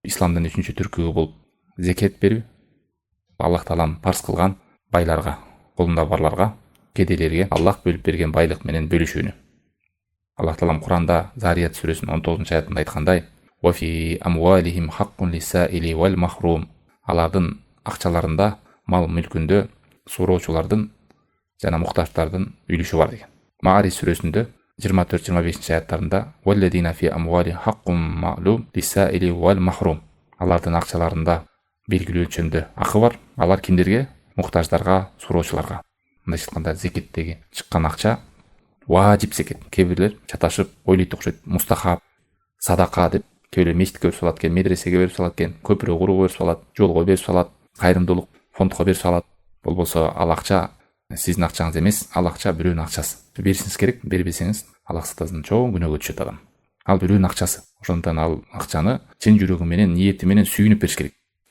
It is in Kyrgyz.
исламдын 3-чү түркүгү болуп зекет берүү. Аллах Таалам парз кылган байларга, колунда барларга, кедейлерге Аллах бөлүп берген байлык менен бөлүшүүнү. Аллах Таалам Куранда Зарият сүрөсүнүн 19-аятында айткандай: "Ва фи амвалихим хаккун лиссаили вал махрум." Алардын акчаларында, мал мүлкүндө суроочулардын жана муктаждардын үлүшү бар деген. Маарис сүрөсүндө 24-25 аяттарында: "Фи амвали хаккун ма'лум лиссаили вал махрум." Алардын акчаларында белгилүү өлчөмдө акы бар. Алар кимдерге? Муктаждарга, суроочуларга. Мындайча айтканда, зекеттеги чыккан акча важип зекет. Кээ бирлер чаташып ойлойт окшойт. Мустахаб, садака деп, кээ бирлер мечитке берип салат экен, медресеге берип салат экен, көпүрө курууга берип салат, жолго берип салат, кайрымдуулук фондко берип салат. Болбосо ал акча сиздин акчаңыз эмес, ал акча бирөөнүн акчасы. Беришиңиз керек, бербесеңиз Аллах сатасын чоң күнөөгө түшөт адам. Ал бирөөнүн акчасы. Ошондуктан ал акчаны чын жүрөгү менен, ниети менен сүйүнүп бериш керек.